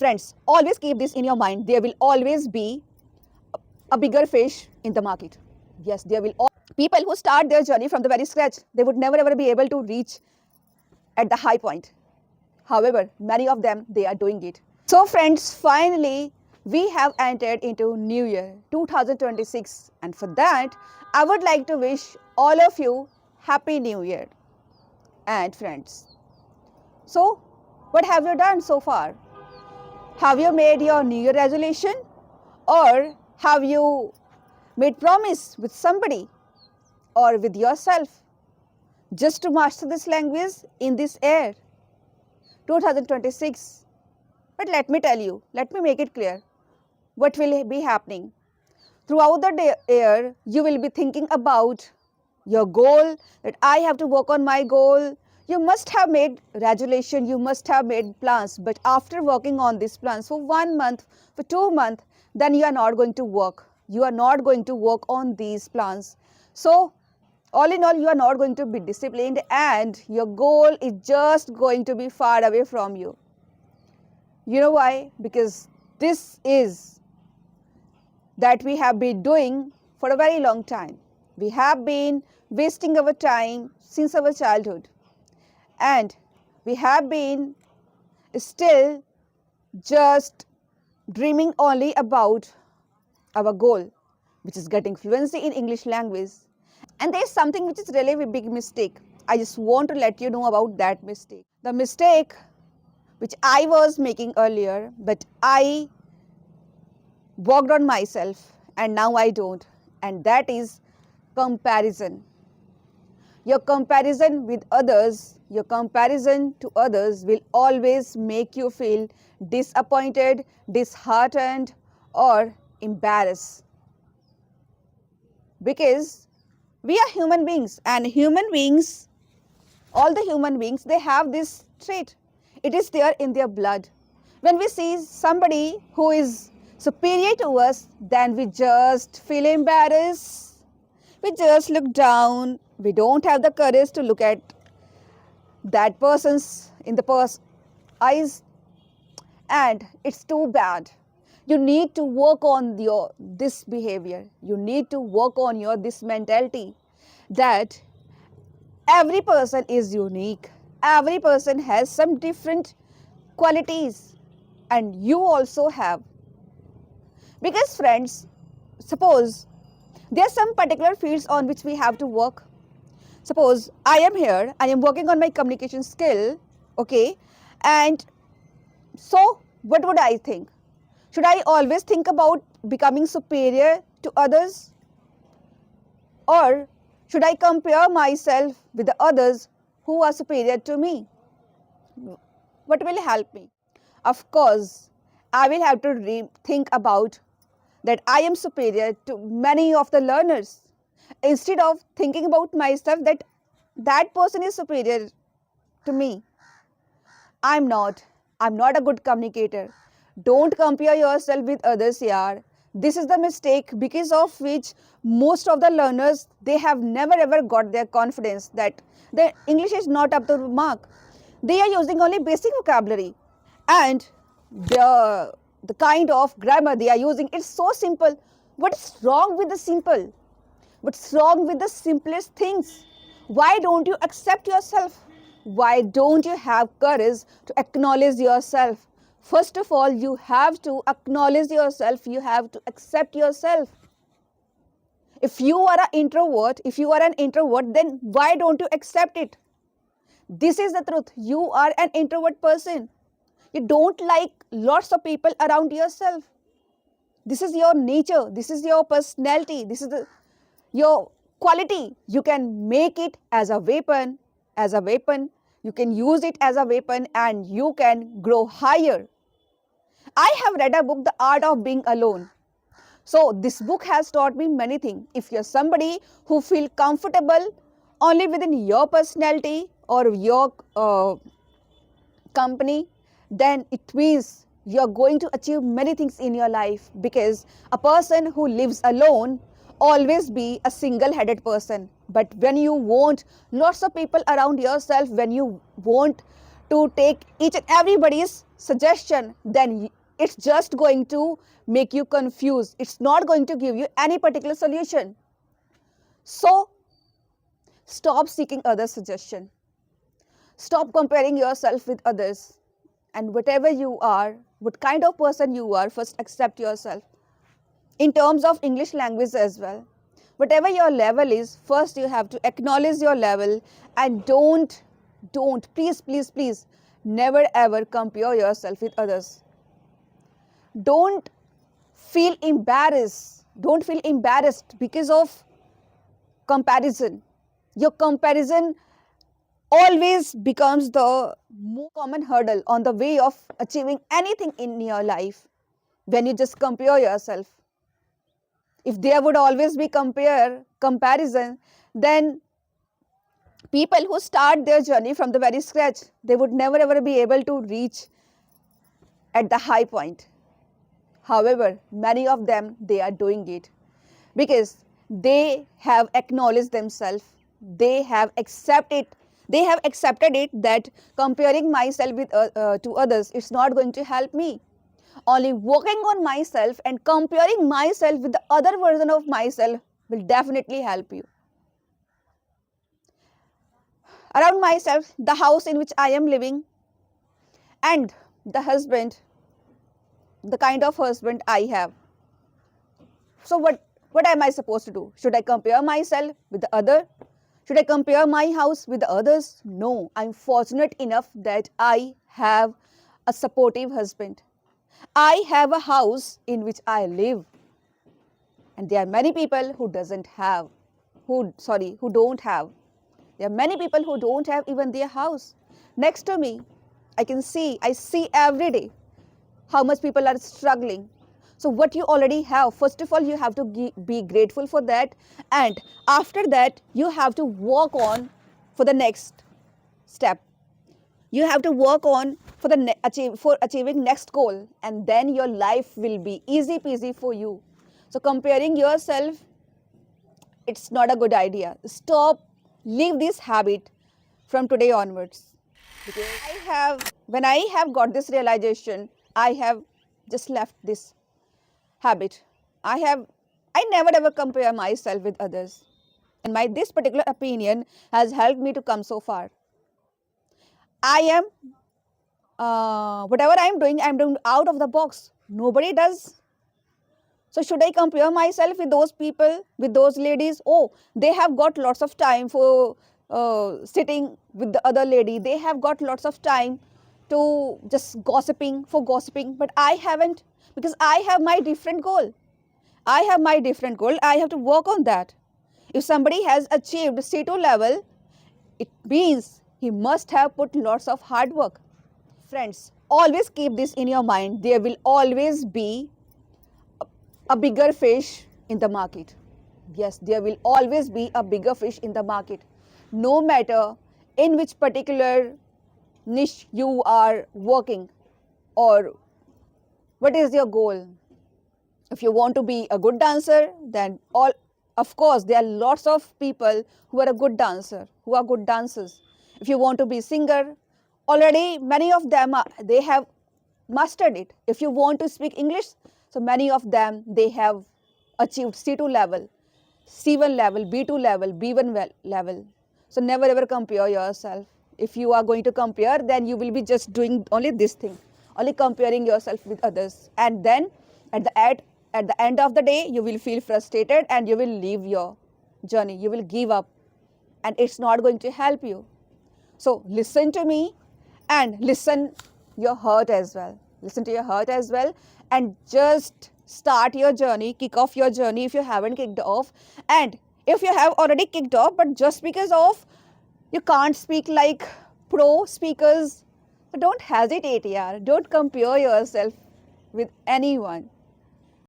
friends, always keep this in your mind. There will always be a bigger fish in the market. Yes, there will people who start their journey from the very scratch, they would never ever be able to reach at the high point. However, many of them, they are doing it. So friends, finally we have entered into new year 2026, and for that I would like to wish all of you happy new year. And friends, so what have you done so far? Have you made your new year resolution, or have you made promise with somebody or with yourself just to master this language in this year 2026? But let me tell you, let me make it clear what will be happening. Throughout the year, you will be thinking about your goal, that I have to work on my goal. You must have made resolution, you must have made plans, but after working on these plans for 1 month, for 2 months, then you are not going to work. You are not going to work on these plans. So all in all, you are not going to be disciplined, and your goal is just going to be far away from you. You know why? Because this is that we have been doing for a very long time. We have been wasting our time since our childhood, and we have been still just dreaming only about our goal, which is getting fluency in English language. And there is something which is really a big mistake. I just want to let you know about that mistake. The mistake which I was making earlier, but I worked on myself and now I don't, and that is comparison. Your comparison with others, your comparison to others will always make you feel disappointed, disheartened, or embarrassed. Because we are human beings, and human beings, all the human beings, they have this trait. It is there in their blood. When we see somebody who is superior to us, then we just feel embarrassed. We just look down. We don't have the courage to look at that person's in the eyes, and it's too bad. You need to work on this behavior. You need to work on this mentality, that every person is unique. Every person has some different qualities, and you also have. Because friends, suppose there are some particular fields on which we have to work. Suppose I am here, I am working on my communication skill, okay, and so what would I think? Should I always think about becoming superior to others? Or should I compare myself with the others who are superior to me? What will help me? Of course, I will have to think about that I am superior to many of the learners, instead of thinking about myself that that person is superior to me. I'm not a good communicator. Don't compare yourself with others, yaar. This is the mistake because of which most of the learners, they have never ever got their confidence that their English is not up to the mark. They are using only basic vocabulary, and the kind of grammar they are using, it's so simple. What's wrong with the simple? What's wrong with the simplest things? Why don't you accept yourself? Why don't you have courage to acknowledge yourself? First of all, you have to acknowledge yourself. You have to accept yourself. If you are an introvert, then why don't you accept it? This is the truth. You are an introvert person. You don't like lots of people around yourself. This is your nature. This is your personality. This is your quality. You can make it as a weapon. You can use it as a weapon, and you can grow higher. I have read a book, The Art of Being Alone. So this book has taught me many things. If you're somebody who feel comfortable only within your personality or your company, then it means you're going to achieve many things in your life, because a person who lives alone always be a single-headed person. But when you want lots of people around yourself, when you want to take each and everybody's suggestion, then it's just going to make you confused. It's not going to give you any particular solution. So stop seeking other suggestion. Stop comparing yourself with others. And whatever you are, what kind of person you are, first accept yourself. In terms of English language as well, whatever your level is, first you have to acknowledge your level, and don't, please, never ever compare yourself with others. Don't feel embarrassed. Don't feel embarrassed because of comparison. Your comparison always becomes the more common hurdle on the way of achieving anything in your life when you just compare yourself. If there would always be comparison, then people who start their journey from the very scratch, they would never ever be able to reach at the high point. However, many of them, they are doing it because they have acknowledged themselves. They have accepted it that comparing myself with to others, it's not going to help me. Only working on myself and comparing myself with the other version of myself will definitely help you. Around myself, the house in which I am living, and the husband, the kind of husband I have. So what am I supposed to do? Should I compare myself with the other? Should I compare my house with the others? No, I'm fortunate enough that I have a supportive husband. I have a house in which I live. And there are many people who don't have. There are many people who don't have even their house. Next to me, I see every day how much people are struggling. So what you already have, first of all, you have to be grateful for that. And after that, you have to work on for the next step. You have to work on for achieving next goal, and then your life will be easy peasy for you. So comparing yourself, it's not a good idea. Leave this habit from today onwards. Because when I have got this realization, I have just left this habit. I never ever compare myself with others. And this particular opinion has helped me to come so far. Whatever I'm doing out of the box. Nobody does. So should I compare myself with those people, with those ladies? Oh, they have got lots of time for sitting with the other lady. They have got lots of time to just gossiping. But I haven't, because I have my different goal. I have to work on that. If somebody has achieved C2 level, it means he must have put lots of hard work. Friends, always keep this in your mind. There will always be a bigger fish in the market. Yes, there will always be a bigger fish in the market. No matter in which particular niche you are working or what is your goal. If you want to be a good dancer, then of course there are lots of people who are a good dancer, who are good dancers. If you want to be singer, already many of them they have mastered it. If you want to speak English, so many of them, they have achieved C2 level, C1 level, B2 level, B1 level. So never ever compare yourself. If you are going to compare, then you will be just doing only this thing, only comparing yourself with others. And then at the end of the day, you will feel frustrated and you will leave your journey. You will give up and it's not going to help you. So listen to me and listen your heart as well. Listen to your heart as well and just start your journey, kick off your journey if you haven't kicked off. And if you have already kicked off, but just because of you can't speak like pro speakers, so don't hesitate, yaar. Don't compare yourself with anyone.